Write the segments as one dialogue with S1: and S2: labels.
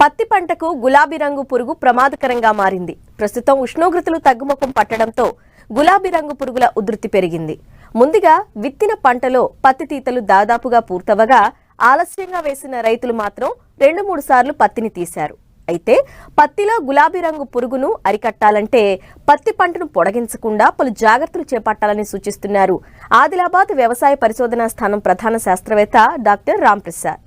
S1: పత్తి పంటకు గులాబీ రంగు పురుగు ప్రమాదకరంగా మారింది. ప్రస్తుతం ఉష్ణోగ్రతలు తగ్గుముఖం పట్టడంతో గులాబీ రంగు పురుగుల ఉధృతి పెరిగింది. ముందుగా విత్తిన పంటలో పత్తి తీతలు దాదాపుగా పూర్తవగా ఆలస్యంగా వేసిన రైతులు మాత్రం 2-3 సార్లు పత్తిని తీశారు. అయితే పత్తిలో గులాబీ రంగు పురుగును అరికట్టాలంటే పత్తి పంటను పొడిగించకుండా పలు జాగ్రత్తలు చేపట్టాలని సూచిస్తున్నారు ఆదిలాబాద్ వ్యవసాయ పరిశోధనా స్థానం ప్రధాన శాస్త్రవేత్త డాక్టర్ రాంప్రసాద్.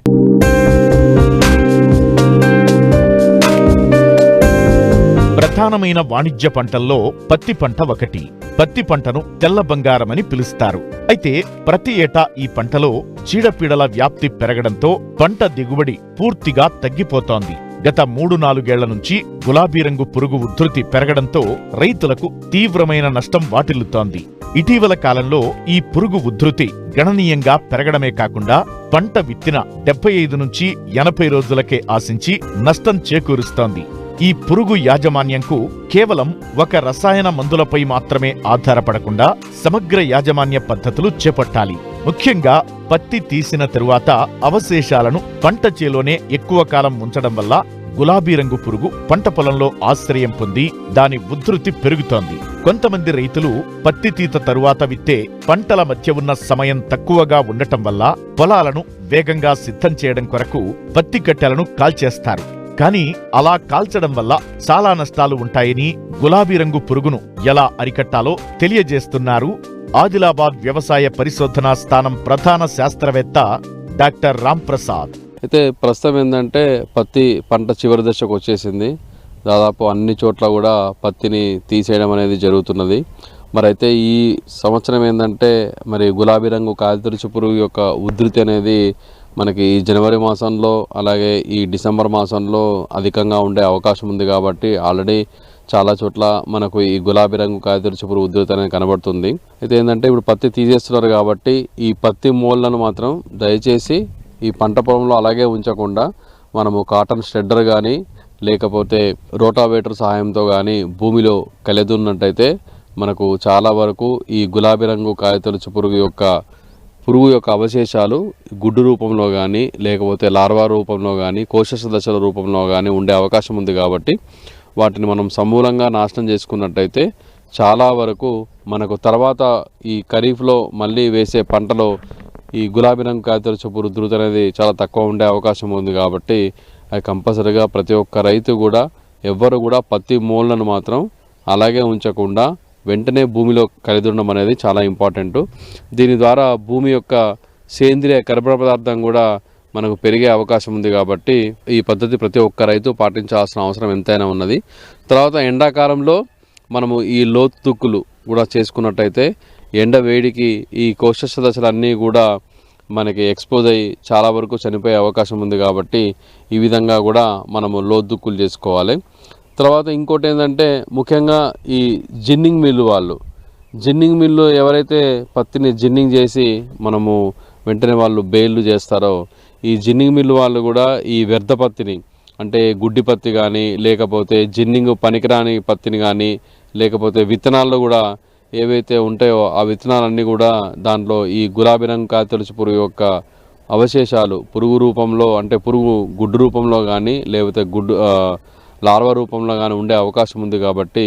S2: ప్రధానమైన వాణిజ్య పంటల్లో పత్తి పంట ఒకటి. పత్తి పంటను తెల్ల బంగారమని పిలుస్తారు. అయితే ప్రతి ఏటా ఈ పంటలో చీడపీడల వ్యాప్తి పెరగడంతో పంట దిగుబడి పూర్తిగా తగ్గిపోతోంది. గత 3-4 ఏళ్ల నుంచి గులాబీ రంగు పురుగు ఉధృతి పెరగడంతో రైతులకు తీవ్రమైన నష్టం వాటిల్లుతోంది. ఇటీవల కాలంలో ఈ పురుగు ఉధృతి గణనీయంగా పెరగడమే కాకుండా పంట విత్తిన 75 నుంచి 80 రోజులకే ఆశించి నష్టం చేకూరుస్తోంది. ఈ పురుగు యాజమాన్యంకు కేవలం ఒక రసాయన మందులపై మాత్రమే ఆధారపడకుండా సమగ్ర యాజమాన్య పద్ధతులు చేపట్టాలి. ముఖ్యంగా పత్తి తీసిన తరువాత అవశేషాలను పంట చేలోనే ఎక్కువ కాలం ఉంచడం వల్ల గులాబీ రంగు పురుగు పంట పొలంలో ఆశ్రయం పొంది దాని ఉధృతి పెరుగుతోంది. కొంతమంది రైతులు పత్తి తీత తరువాత విత్తే పంటల మధ్య ఉన్న సమయం తక్కువగా ఉండటం వల్ల పొలాలను వేగంగా సిద్ధం చేయడం కొరకు పత్తి కట్టెలను కాల్చేస్తారు. కానీ అలా కాల్చడం వల్ల చాలా నష్టాలు ఉంటాయని, గులాబీ రంగు పురుగును ఎలా అరికట్టాలో తెలియజేస్తున్నారు ఆదిలాబాద్ వ్యవసాయ పరిశోధనా స్థానం ప్రధాన శాస్త్రవేత్త డాక్టర్ రాంప్రసాద్.
S3: అయితే ప్రస్తుతం ఏంటంటే పత్తి పంట చివరి దశకు వచ్చేసింది. దాదాపు అన్ని చోట్ల కూడా పత్తిని తీసేయడం అనేది జరుగుతున్నది. మరి అయితే ఈ సంవత్సరం ఏంటంటే మరి గులాబీ రంగు కాయతొలుచు పురుగు యొక్క ఉధృతి అనేది మనకి ఈ జనవరి మాసంలో అలాగే ఈ డిసెంబర్ మాసంలో అధికంగా ఉండే అవకాశం ఉంది. కాబట్టి ఆల్రెడీ చాలా చోట్ల మనకు ఈ గులాబీ రంగు కాయతొలుచు పురుగు ఉధృతి అనేది కనబడుతుంది. అయితే ఏంటంటే ఇప్పుడు పత్తి తీసేస్తున్నారు కాబట్టి ఈ పత్తి మోళ్లను మాత్రం దయచేసి ఈ పంట పొలంలో అలాగే ఉంచకుండా మనము కాటన్ షెడ్డర్ కానీ లేకపోతే రోటావేటర్ సహాయంతో కానీ భూమిలో కలిదున్నట్టయితే మనకు చాలా వరకు ఈ గులాబీ రంగు కాయతొలుచు పురుగు యొక్క అవశేషాలు గుడ్డు రూపంలో కానీ లేకపోతే లార్వా రూపంలో కానీ కోశస్థ దశల రూపంలో కానీ ఉండే అవకాశం ఉంది. కాబట్టి వాటిని మనం సమూలంగా నాశనం చేసుకున్నట్టయితే చాలా వరకు మనకు తర్వాత ఈ ఖరీఫ్లో మళ్ళీ వేసే పంటలో ఈ గులాబీ రంగు కాయతొలుచు పురుగు ఉధృతి అనేది చాలా తక్కువ ఉండే అవకాశం ఉంది. కాబట్టి అది కంపల్సరిగా ప్రతి ఒక్క రైతు కూడా ఎవ్వరు కూడా పత్తి మోళ్లను మాత్రం అలాగే ఉంచకుండా వెంటనే భూమిలో కలిదుండడం అనేది చాలా ఇంపార్టెంట్. దీని ద్వారా భూమి యొక్క సేంద్రియ కర్బన పదార్థం కూడా మనకు పెరిగే అవకాశం ఉంది. కాబట్టి ఈ పద్ధతి ప్రతి ఒక్క రైతు పాటించాల్సిన అవసరం ఎంతైనా ఉన్నది. తర్వాత ఎండాకాలంలో మనము ఈ లోతు దుక్కులు కూడా చేసుకున్నట్టయితే ఎండ వేడికి ఈ కోశస్థ దశలన్నీ కూడా మనకి ఎక్స్పోజ్ అయ్యి చాలా వరకు చనిపోయే అవకాశం ఉంది. కాబట్టి ఈ విధంగా కూడా మనము లోతు దుక్కులు చేసుకోవాలి. తర్వాత ఇంకోటి ఏంటంటే ముఖ్యంగా ఈ జిన్నింగ్ మిల్లు ఎవరైతే పత్తిని జిన్నింగ్ చేసి మనము వెంటనే వాళ్ళు బేళ్ళు చేస్తారో ఈ జిన్నింగ్ మిల్లు వాళ్ళు కూడా ఈ వ్యర్థ పత్తిని అంటే గుడ్డి పత్తి కానీ లేకపోతే జిన్నింగ్ పనికిరాని పత్తిని కానీ లేకపోతే విత్తనాల్లో కూడా ఏవైతే ఉంటాయో ఆ విత్తనాలన్నీ కూడా దాంట్లో ఈ గులాబీ రంగు కాయతొలుచు పురుగు యొక్క అవశేషాలు పురుగు రూపంలో అంటే పురుగు గుడ్డు రూపంలో కానీ లేకపోతే లార్వా రూపంలో కానీ ఉండే అవకాశం ఉంది. కాబట్టి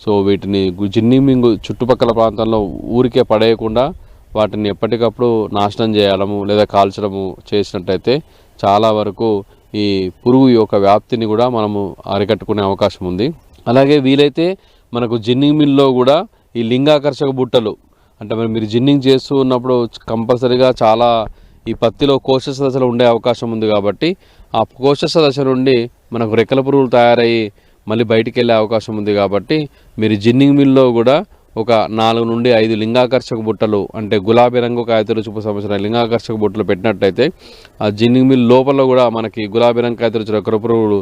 S3: సో వీటిని జిన్నింగ్ చుట్టుపక్కల ప్రాంతాల్లో ఊరికే పడేయకుండా వాటిని ఎప్పటికప్పుడు నాశనం చేయడము లేదా కాల్చడము చేసినట్టయితే చాలా వరకు ఈ పురుగు యొక్క వ్యాప్తిని కూడా మనము అరికట్టుకునే అవకాశం ఉంది. అలాగే వీలైతే మనకు జిన్నింగ్ మిల్లో కూడా ఈ లింగాకర్షక బుట్టలు అంటే మరి మీరు జిన్నింగ్ చేస్తూ ఉన్నప్పుడు కంపల్సరీగా చాలా ఈ పత్తిలో కోశస్థ దశలో ఉండే అవకాశం ఉంది. కాబట్టి ఆ కోశస్థ దశ నుండి మనకు రెక్కల పురుగులు తయారయ్యి మళ్ళీ బయటికి వెళ్ళే అవకాశం ఉంది. కాబట్టి మీరు జిన్నింగ్ మిల్లో కూడా ఒక 4 నుండి 5 లింగాకర్షక బుట్టలు అంటే గులాబీ రంగు కాయతొలుచు సంబంధించిన లింగాకర్షక బుట్టలు పెట్టినట్టయితే ఆ జిన్నింగ్ మిల్ లోపల కూడా మనకి గులాబీ రంగు కాయతొలుచు రెక్కల పురుగులు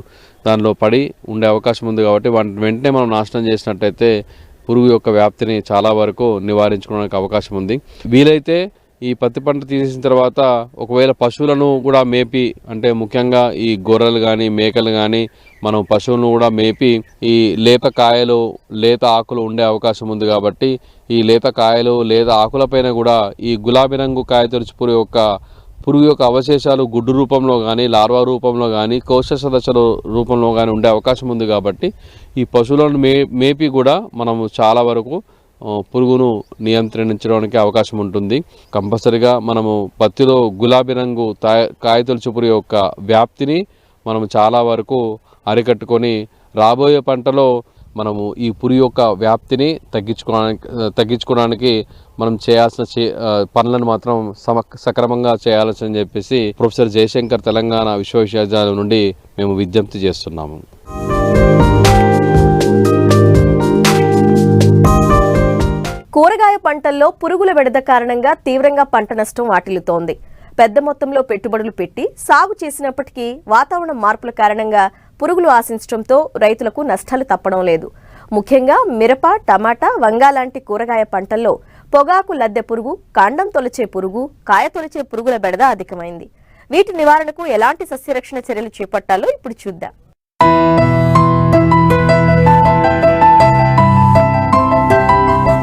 S3: దానిలో పడి ఉండే అవకాశం ఉంది. కాబట్టి వాటిని వెంటనే మనం నాశనం చేసినట్టయితే పురుగు యొక్క వ్యాప్తిని చాలా వరకు నివారించుకోవడానికి అవకాశం ఉంది. వీలైతే ఈ పత్తి పంట తీసేసిన తర్వాత ఒకవేళ పశువులను కూడా మేపి అంటే ముఖ్యంగా ఈ గొర్రెలు కానీ మేకలు కానీ మనం పశువులను కూడా మేపి ఈ లేత కాయలు లేత ఆకులు ఉండే అవకాశం ఉంది. కాబట్టి ఈ లేత కాయలు లేత ఆకులపైన కూడా ఈ గులాబీ రంగు కాయతొలుచు పురుగు యొక్క పురుగు యొక్క అవశేషాలు గుడ్డు రూపంలో కానీ లార్వా రూపంలో కానీ కోశ దశల రూపంలో కానీ ఉండే అవకాశం ఉంది. కాబట్టి ఈ పశువులను మేపి కూడా మనము చాలా వరకు పురుగును నియంత్రించడానికి అవకాశం ఉంటుంది. కంపల్సరిగా మనము పత్తిలో గులాబీ రంగు కాయతొలుచు పురుగు యొక్క వ్యాప్తిని మనము చాలా వరకు అరికట్టుకొని రాబోయే పంటలో మనము ఈ పురుగు యొక్క వ్యాప్తిని తగ్గించుకోవడానికి మనం చేయాల్సిన పనులను మాత్రం సక్రమంగా చేయాల్సి చెప్పేసి ప్రొఫెసర్ జయశంకర్ తెలంగాణ విశ్వవిద్యాలయం నుండి మేము విజ్ఞప్తి చేస్తున్నాము.
S1: కూరగాయ పంటల్లో పురుగుల బెడద కారణంగా తీవ్రంగా పంట నష్టం వాటిల్లుతోంది. పెద్ద మొత్తంలో పెట్టుబడులు పెట్టి సాగు చేసినప్పటికీ వాతావరణ మార్పుల కారణంగా పురుగులు ఆశించడంతో రైతులకు నష్టాలు తప్పడం లేదు. ముఖ్యంగా మిరప, టమాటా, వంగ లాంటి కూరగాయ పంటల్లో పొగాకు లద్దె పురుగు, కాండం తొలిచే పురుగు, కాయ తొలిచే పురుగుల బెడద అధికమైంది. వీటి నివారణకు ఎలాంటి సస్యరక్షణ చర్యలు చేపట్టాలో ఇప్పుడు చూద్దాం.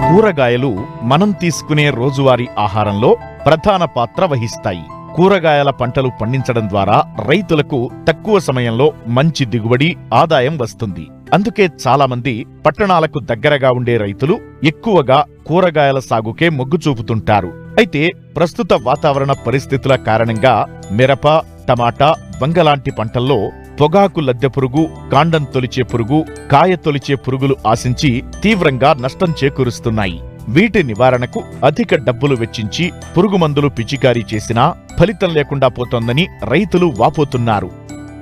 S2: కూరగాయలు మనం తీసుకునే రోజువారీ ఆహారంలో ప్రధాన పాత్ర వహిస్తాయి. కూరగాయల పంటలు పండించడం ద్వారా రైతులకు తక్కువ సమయంలో మంచి దిగుబడి, ఆదాయం వస్తుంది. అందుకే చాలా మంది పట్టణాలకు దగ్గరగా ఉండే రైతులు ఎక్కువగా కూరగాయల సాగుకే మొగ్గు చూపుతుంటారు. అయితే ప్రస్తుత వాతావరణ పరిస్థితుల కారణంగా మిరప, టమాటా, వంగ లాంటి పంటల్లో పొగాకు లద్దె పురుగు, కాండం తొలిచే పురుగు, కాయ తొలిచే పురుగులు ఆశించి తీవ్రంగా నష్టం చేకూరుస్తున్నాయి. వీటి నివారణకు అధిక డబ్బులు వెచ్చించి పురుగు మందులు పిచికారీ చేసినా ఫలితం లేకుండా పోతోందని రైతులు వాపోతున్నారు.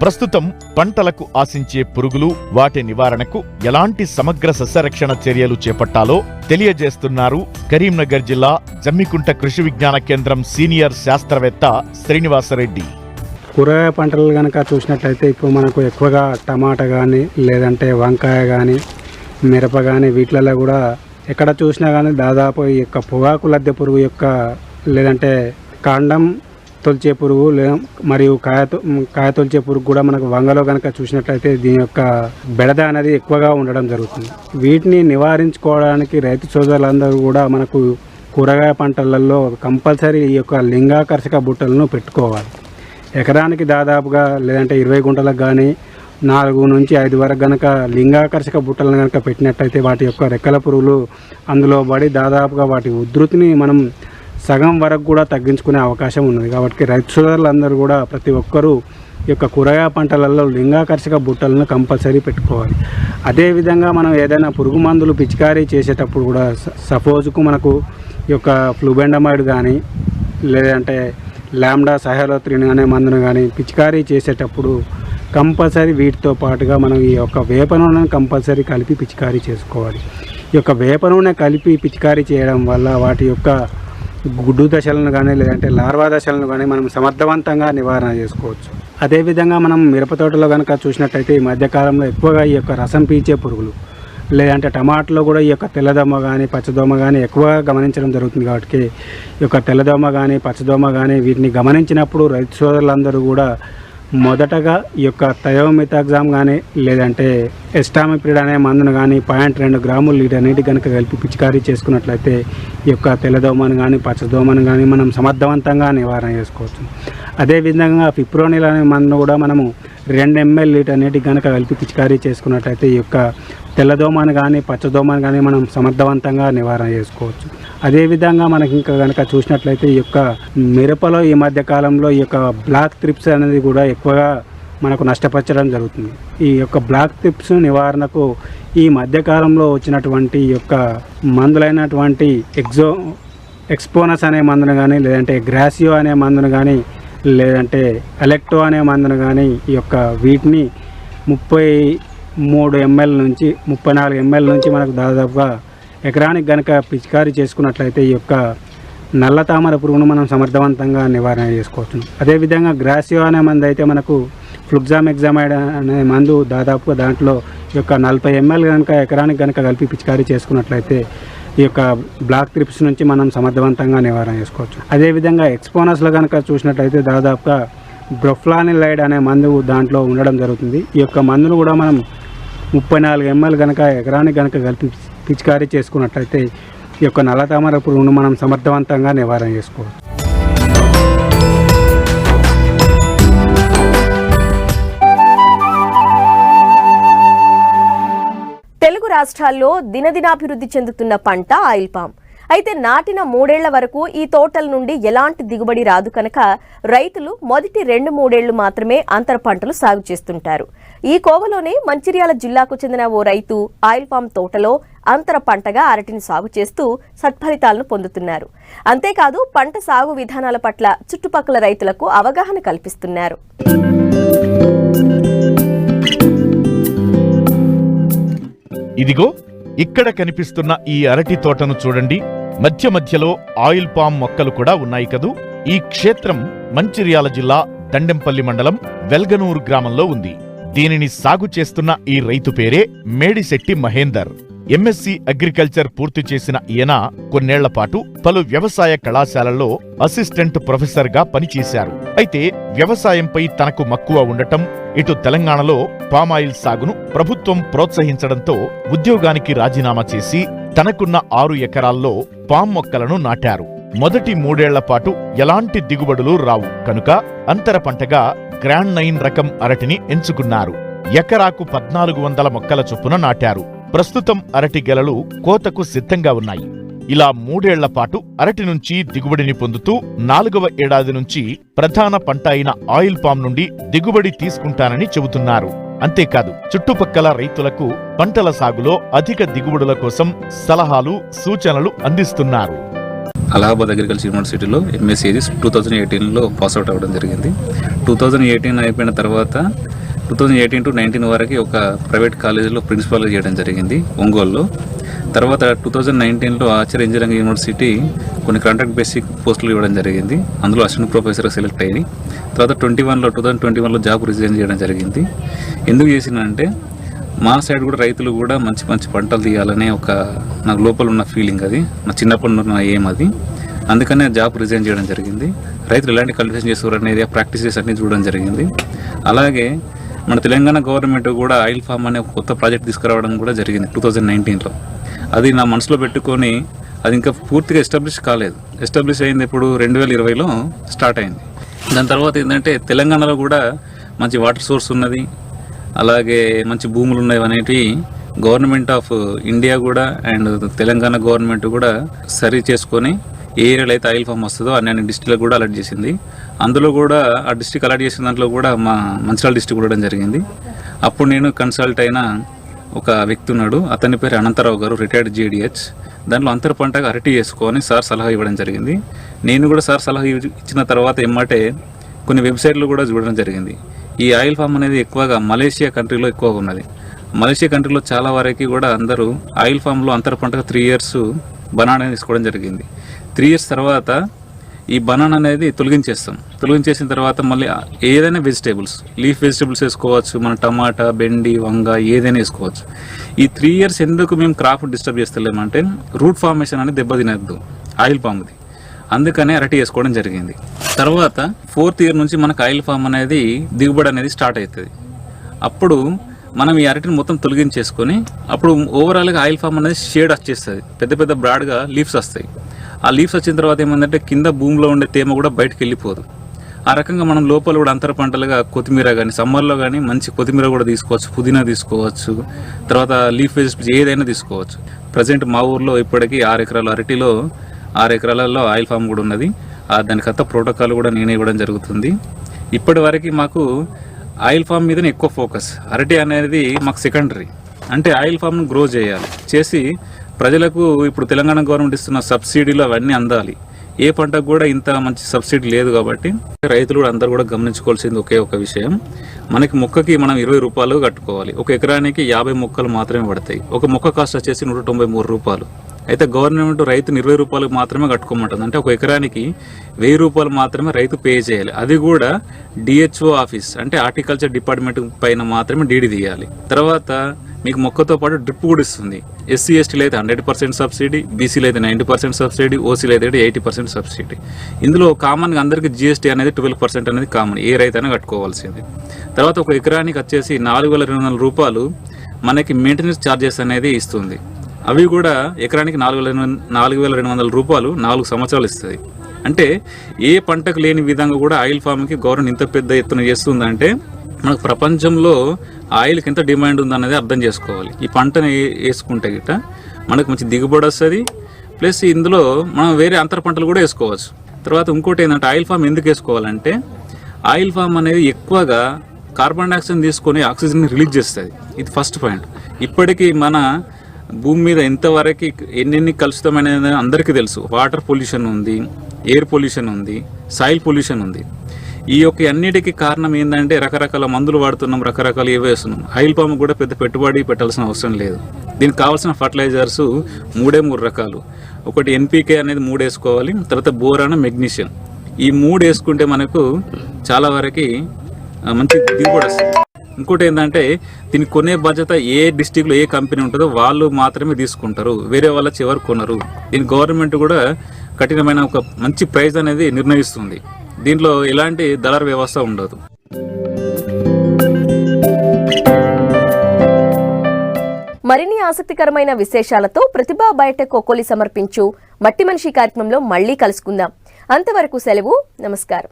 S2: ప్రస్తుతం పంటలకు ఆశించే పురుగులు, వాటి నివారణకు ఎలాంటి సమగ్ర సస్యరక్షణ చర్యలు చేపట్టాలో తెలియజేస్తున్నారు కరీంనగర్ జిల్లా జమ్మికుంట కృషి విజ్ఞాన కేంద్రం సీనియర్ శాస్త్రవేత్త శ్రీనివాసరెడ్డి.
S4: కూరగాయ పంటలు కనుక చూసినట్లయితే ఇప్పుడు మనకు ఎక్కువగా టమాటా కానీ, లేదంటే వంకాయ కానీ, మిరప కానీ, వీటిలలో కూడా ఎక్కడ చూసినా కానీ దాదాపు ఈ యొక్క పొగాకు లద్దె పురుగు యొక్క, లేదంటే కాండం తొలిచే పురుగు, మరియు కాయ తొలిచే పురుగు కూడా మనకు వంగలో కనుక చూసినట్లయితే దీని యొక్క బెడద అనేది ఎక్కువగా ఉండడం జరుగుతుంది. వీటిని నివారించుకోవడానికి రైతు సోదరులందరూ కూడా మనకు కూరగాయ పంటలలో కంపల్సరీ ఈ యొక్క లింగాకర్షక బుట్టలను పెట్టుకోవాలి. ఎకరానికి దాదాపుగా లేదంటే 20 గుంటలకు కానీ 4 నుంచి 5 వరకు కనుక లింగాకర్షక బుట్టలను కనుక పెట్టినట్టయితే వాటి యొక్క రెక్కల పురుగులు అందులో పడి దాదాపుగా వాటి ఉధృతిని మనం సగం వరకు కూడా తగ్గించుకునే అవకాశం ఉన్నది. కాబట్టి రైతు సోదరులందరూ కూడా ప్రతి ఒక్కరూ ఈ యొక్క కూరగాయ పంటలలో లింగాకర్షక బుట్టలను కంపల్సరీ పెట్టుకోవాలి. అదేవిధంగా మనం ఏదైనా పురుగు మందులు పిచికారీ చేసేటప్పుడు కూడా సపోజుకు మనకు ఈ యొక్క ఫ్లూబెండమైడ్ కానీ, లేదంటే లాంబ్డా సహలోత్రిన్ అనే మందును కానీ పిచికారీ చేసేటప్పుడు కంపల్సరీ వీటితో పాటుగా మనం ఈ యొక్క వేప నూనెను కంపల్సరీ కలిపి పిచికారీ చేసుకోవాలి. ఈ యొక్క వేప నూనె కలిపి పిచికారీ చేయడం వల్ల వాటి యొక్క గుడ్డు దశలను కానీ, లేదంటే లార్వా దశలను కానీ మనం సమర్థవంతంగా నివారణ చేసుకోవచ్చు. అదేవిధంగా మనం మిరప తోటలో కనుక చూసినట్టయితే ఈ మధ్యకాలంలో ఎక్కువగా ఈ యొక్క రసం పీల్చే పురుగులు, లేదంటే టమాటాలో కూడా ఈ యొక్క తెల్లదోమ కానీ, పచ్చదోమ కానీ ఎక్కువగా గమనించడం జరుగుతుంది. కాబట్టి ఈ యొక్క తెల్లదోమ కానీ, పచ్చదోమ కానీ వీటిని గమనించినప్పుడు రైతు సోదరులందరూ కూడా మొదటగా ఈ యొక్క థయోమిథాగ్జామ్ కానీ, లేదంటే ఎస్టామిప్రిడ్ అనే మందును కానీ 0.2 గ్రాములు లీటర్ నీటి కనుక కలిపి పిచికారీ చేసుకున్నట్లయితే ఈ యొక్క తెల్లదోమను కానీ, పచ్చదోమను కానీ మనం సమర్థవంతంగా నివారణ చేసుకోవచ్చు. అదేవిధంగా ఫిప్రోనిల్ అనే మందును కూడా మనము 2 ml లీటర్ నీటికి కనుక కలిపి పిచికారీ చేసుకున్నట్లయితే ఈ యొక్క తెల్లదోమను కానీ, పచ్చదోమను కానీ మనం సమర్థవంతంగా నివారణ చేసుకోవచ్చు. అదేవిధంగా మనకి ఇంకా కనుక చూసినట్లయితే ఈ యొక్క మిరపలో ఈ మధ్య కాలంలో ఈ యొక్క బ్లాక్ థ్రిప్స్ అనేది కూడా ఎక్కువగా మనకు నష్టపరచడం జరుగుతుంది. ఈ యొక్క బ్లాక్ థ్రిప్స్ నివారణకు ఈ మధ్యకాలంలో వచ్చినటువంటి ఈ యొక్క మందులైనటువంటి ఎక్స్పోనస్ అనే మందును కానీ, లేదంటే గ్రాసియో అనే మందును కానీ, లేదంటే ఎలెక్టో అనే మందును కానీ ఈ యొక్క వీటిని 33 ml నుంచి 34 ml నుంచి మనకు దాదాపుగా ఎకరానికి కనుక పిచికారీ చేసుకున్నట్లయితే ఈ యొక్క నల్ల తామర పురుగును మనం సమర్థవంతంగా నివారణ చేసుకోవచ్చు. అదేవిధంగా గ్రాసియో అనే మందు అయితే మనకు ఫ్లుగ్జామెగ్జామైడ్ అనే మందు దాదాపుగా దాంట్లో ఈ యొక్క 40 ml కనుక ఎకరానికి కనుక కలిపి పిచికారీ చేసుకున్నట్లయితే ఈ యొక్క బ్లాక్ థ్రిప్స్ నుంచి మనం సమర్థవంతంగా నివారణ చేసుకోవచ్చు. అదేవిధంగా ఎక్స్పోనస్లో కనుక చూసినట్లయితే దాదాపుగా బ్రోఫ్లానిలైడ్ అనే మందు దాంట్లో ఉండడం జరుగుతుంది. ఈ యొక్క మందును కూడా మనం 34 ml కనుక ఎకరానికి కనుక కలిపి పిచికారీ చేసుకున్నట్లయితే ఈ యొక్క నల్ల తామర పురుగును మనం సమర్థవంతంగా నివారణ చేసుకోవచ్చు.
S1: రాష్ట్రాల్లో దినదినాభివృద్ధి చెందుతున్న పంట ఆయిల్ పామ్. అయితే నాటిన 3 ఏళ్ల వరకు ఈ తోటల నుండి ఎలాంటి దిగుబడి రాదు కనుక రైతులు మొదటి 2-3 ఏళ్లు మాత్రమే అంతర పంటలు సాగు చేస్తుంటారు. ఈ కోవలోనే మంచిర్యాల జిల్లాకు చెందిన ఓ రైతు ఆయిల్ పామ్ తోటలో అంతర పంటగా అరటిని సాగు చేస్తూ సత్ఫలితాలను పొందుతున్నారు. అంతేకాదు పంట సాగు విధానాల పట్ల చుట్టుపక్కల రైతులకు అవగాహన కల్పిస్తున్నారు.
S2: ఇదిగో ఇక్కడ కనిపిస్తున్న ఈ అరటి తోటను చూడండి. మధ్య మధ్యలో ఆయిల్ పామ్ మొక్కలు కూడా ఉన్నాయి కదూ. ఈ క్షేత్రం మంచిర్యాల జిల్లా దండెంపల్లి మండలం వెల్గనూరు గ్రామంలో ఉంది. దీనిని సాగు చేస్తున్న ఈ రైతు పేరే మేడిశెట్టి మహేందర్. ఎంఎస్సి అగ్రికల్చర్ పూర్తి చేసిన ఈయన కొన్నేళ్ల పాటు పలు వ్యవసాయ కళాశాలల్లో అసిస్టెంట్ ప్రొఫెసర్ గా పనిచేశారు. అయితే వ్యవసాయంపై తనకు మక్కువ ఉండటం, ఇటు తెలంగాణలో పామాయిల్ సాగును ప్రభుత్వం ప్రోత్సహించడంతో ఉద్యోగానికి రాజీనామా చేసి తనకున్న 6 ఎకరాల్లో పామ్ మొక్కలను నాటారు. మొదటి 3 ఏళ్ల పాటు ఎలాంటి దిగుబడులు రావు కనుక అంతర పంటగా గ్రాండ్ 9 రకం అరటిని ఎంచుకున్నారు. ఎకరాకు 1400 మొక్కల చొప్పున నాటారు. ప్రస్తుతం అరటి గెలలు కోతకు సిద్ధంగా ఉన్నాయి. ఇలా 3 ఏళ్ల పాటు అరటి నుంచి దిగుబడిని పొందుతూ 4వ ఏడాది నుంచి ప్రధాన పంట అయిన ఆయిల్ పామ్ నుండి దిగుబడి తీసుకుంటానని చెబుతున్నారు. అంతేకాదు చుట్టుపక్కల రైతులకు పంటల సాగులో అధిక దిగుబడుల కోసం సలహాలు, సూచనలు అందిస్తున్నారు.
S5: అలహాబాద్ అగ్రికల్చర్ యూనివర్సిటీలో ఎంఎస్సీ 2018లో పాస్అవుట్ అవ్వడం జరిగింది. 2018 అయిపోయిన తర్వాత 2018 to 19 వరకు ఒక ప్రైవేట్ కాలేజీలో ప్రిన్సిపాల్గా చేయడం జరిగింది ఒంగోలులో. తర్వాత 2019లో ఆచార్య ఇంజనీరింగ్ యూనివర్సిటీ కొన్ని కాంట్రాక్ట్ బేసిక్ పోస్టులు ఇవ్వడం జరిగింది. అందులో అసిస్టెంట్ ప్రొఫెసర్గా సెలెక్ట్ అయ్యి తర్వాత 2021లో జాబ్ రిజైన్ చేయడం జరిగింది. ఎందుకు చేసినంటే మా సైడ్ కూడా రైతులు కూడా మంచి మంచి పంటలు తీయాలనే ఒక నాకు లోపల ఉన్న ఫీలింగ్, అది నా చిన్నప్పటి ఉన్న ఏం అది. అందుకనే జాబ్ రిజైన్ చేయడం జరిగింది. రైతులు ఎలాంటి కల్టివేషన్ చేస్తారు అనేది ప్రాక్టీసెస్ అన్ని చూడడం జరిగింది. అలాగే మన తెలంగాణ గవర్నమెంట్ కూడా ఆయిల్ ఫామ్ అనే ఒక కొత్త ప్రాజెక్ట్ తీసుకురావడం కూడా జరిగింది 2019లో. అది నా మనసులో పెట్టుకొని అది ఇంకా పూర్తిగా ఎస్టాబ్లిష్ కాలేదు. ఎస్టాబ్లిష్ అయింది ఇప్పుడు 2020లో స్టార్ట్ అయింది. దాని తర్వాత ఏంటంటే తెలంగాణలో కూడా మంచి వాటర్ సోర్స్ ఉన్నది, అలాగే మంచి భూములు ఉన్నాయి అనేటివి గవర్నమెంట్ ఆఫ్ ఇండియా కూడా అండ్ తెలంగాణ గవర్నమెంట్ కూడా సరి చేసుకొని ఏ ఏరియాలో అయితే ఆయిల్ ఫామ్ వస్తుందో అన్ని డిస్ట్రిక్ట్లకు కూడా అలర్ట్ చేసింది. అందులో కూడా ఆ డిస్ట్రిక్ట్ అలర్ట్ చేసిన దాంట్లో కూడా మా మంచిర్యాల డిస్ట్రిక్ట్ కూడా జరిగింది. అప్పుడు నేను కన్సల్ట్ అయిన ఒక వ్యక్తి ఉన్నాడు, అతని పేరు అనంతరావు గారు, రిటైర్డ్ JDH. దాంట్లో అంతర పంటగా అరటి వేసుకొని సార్ సలహా ఇవ్వడం జరిగింది. నేను కూడా సార్ సలహా ఇచ్చిన తర్వాత ఎమ్మటే కొన్ని వెబ్సైట్లు కూడా చూడడం జరిగింది. ఈ ఆయిల్ ఫామ్ అనేది ఎక్కువగా మలేషియా కంట్రీలో ఎక్కువగా ఉన్నది. మలేషియా కంట్రీలో చాలా వరకు కూడా అందరూ ఆయిల్ ఫామ్లో అంతర పంటగా 3 years బనానా తీసుకోవడం జరిగింది. 3 years తర్వాత ఈ బనానా అనేది తొలగించేసిన తర్వాత మళ్ళీ ఏదైనా వెజిటేబుల్స్, లీఫ్ వెజిటేబుల్స్ వేసుకోవచ్చు, మన టమాటా, బెండి, వంగ ఏదైనా వేసుకోవచ్చు. ఈ 3 years ఎందుకు మేము క్రాప్ డిస్టర్బ్ చేస్తలేమంటే రూట్ ఫార్మేషన్ అనేది దెబ్బతినద్దు ఆయిల్ పామ్ది, అందుకనే అరటి వేసుకోవడం జరిగింది. తర్వాత 4th year నుంచి మనకు ఆయిల్ ఫామ్ అనేది దిగుబడి అనేది స్టార్ట్ అవుతుంది. అప్పుడు మనం ఈ అరటిని మొత్తం తొలగించేసుకొని అప్పుడు ఓవరాల్గా ఆయిల్ ఫామ్ అనేది షేడ్ వచ్చేస్తుంది, పెద్ద పెద్ద బ్రాడ్గా లీవ్స్ వస్తాయి. ఆ లీవ్స్ వచ్చిన తర్వాత ఏమందంటే కింద భూమిలో ఉండే తేమ కూడా బయటకు వెళ్ళిపోదు. ఆ రకంగా మనం లోపల కూడా అంతర పంటలుగా కొత్తిమీర కానీ సమ్మర్లో కానీ మంచి కొత్తిమీర కూడా తీసుకోవచ్చు, పుదీనా తీసుకోవచ్చు, తర్వాత లీఫ్ వెజిటబుల్స్ ఏదైనా తీసుకోవచ్చు. ప్రజెంట్ మా ఊర్లో ఇప్పటికీ 6 ఎకరాల అరటిలో 6 ఎకరాలలో ఆయిల్ ఫామ్ కూడా ఉన్నది. దానికంతా ప్రోటోకాల్ కూడా నేనే ఇవ్వడం జరుగుతుంది. ఇప్పటి వరకు మాకు ఆయిల్ ఫామ్ మీదనే ఎక్కువ ఫోకస్. అరటి అనేది మాకు సెకండరీ. అంటే ఆయిల్ ఫామ్ను గ్రో చేసి ప్రజలకు ఇప్పుడు తెలంగాణ గవర్నమెంట్ ఇస్తున్న సబ్సిడీలు అవన్నీ అందాలి. ఏ పంటకు కూడా ఇంత మంచి సబ్సిడీ లేదు కాబట్టి రైతులు కూడా అందరూ కూడా గమనించుకోవాల్సింది ఒకే ఒక విషయం, మనకి మొక్కకి మనం 20 రూపాయలు కట్టుకోవాలి. ఒక ఎకరానికి 50 మొక్కలు మాత్రమే పడతాయి. ఒక మొక్క కాస్ట్ వచ్చేసి 193 రూపాయలు. అయితే గవర్నమెంట్ రైతుని 20 రూపాయలకు మాత్రమే కట్టుకోమంటుంది. అంటే ఒక ఎకరానికి 1000 రూపాయలు మాత్రమే రైతు పే చేయాలి. అది కూడా DHO ఆఫీస్ అంటే హార్టికల్చర్ డిపార్ట్మెంట్ పైన మాత్రమే DD తీయాలి. తర్వాత మీకు మొక్కతో పాటు డ్రిప్ కూడా ఇస్తుంది. SC STలో అయితే 100% సబ్సిడీ, BCలో అయితే 90% సబ్సిడీ, OCలో అయితే 80% సబ్సిడీ. ఇందులో కామన్గా అందరికీ GST అనేది 12% అనేది కామన్, ఏ రైతైనా కట్టుకోవాల్సింది. తర్వాత ఒక ఎకరానికి వచ్చేసి 4200 రూపాయలు మనకి మెయింటెనెన్స్ ఛార్జెస్ అనేది ఇస్తుంది. అవి కూడా ఎకరానికి 4200 రూపాయలు 4 సంవత్సరాలు ఇస్తుంది. అంటే ఏ పంటకు లేని విధంగా కూడా ఆయిల్ ఫామ్కి గవర్నమెంట్ ఇంత పెద్ద ఎత్తున చేస్తుందంటే మనకు ప్రపంచంలో ఆయిల్కి ఎంత డిమాండ్ ఉందన్నది అర్థం చేసుకోవాలి. ఈ పంటని వేసుకుంటే గిట్ట మనకు మంచి దిగుబడి వస్తుంది, ప్లస్ ఇందులో మనం వేరే అంతర పంటలు కూడా వేసుకోవచ్చు. తర్వాత ఇంకోటి ఏంటంటే ఆయిల్ ఫామ్ ఎందుకు వేసుకోవాలంటే ఆయిల్ ఫామ్ అనేది ఎక్కువగా కార్బన్ డైఆక్సైడ్ తీసుకొని ఆక్సిజన్ని రిలీజ్ చేస్తుంది. ఇది ఫస్ట్ పాయింట్. ఇప్పటికీ మన భూమి మీద ఎంతవరకు ఎన్నెన్ని కలుషితమైనది అందరికీ తెలుసు. వాటర్ పొల్యూషన్ ఉంది, ఎయిర్ పొల్యూషన్ ఉంది, సాయిల్ పొల్యూషన్ ఉంది. ఈ యొక్క అన్నిటికీ కారణం ఏంటంటే రకరకాల మందులు వాడుతున్నాం, రకరకాల ఏవో వేస్తున్నాం. ఆయిల్ పామ్ కూడా పెద్ద పెట్టుబడి పెట్టాల్సిన అవసరం లేదు. దీనికి కావాల్సిన ఫర్టిలైజర్స్ 3 రకాలు. ఒకటి ఎన్పికే అనేది 3 వేసుకోవాలి, తర్వాత బోరాన్, మెగ్నీషియం. ఈ 3 వేసుకుంటే మనకు చాలా వరకు మంచి దిగుబడి వస్తుంది. ఇంకోటి ఏంటంటే దీనికి కొనే బాధ్యత ఏ డిస్టిక్లో ఏ కంపెనీ ఉంటుందో వాళ్ళు మాత్రమే తీసుకుంటారు, వేరే వాళ్ళ చివరి కొనరు. దీని గవర్నమెంట్ కూడా కఠినమైన ఒక మంచి ప్రైస్ అనేది నిర్ణయిస్తుంది. దీంట్లో ఎలాంటి దళారు వ్యవస్థ ఉండదు.
S1: మరిన్ని ఆసక్తికరమైన విశేషాలతో ప్రతిభా బయోటెక్ కొకోలి సమర్పించు మట్టి మనిషి కార్యక్రమంలో మళ్ళీ కలుసుకుందాం. అంతవరకు సెలవు. నమస్కారం.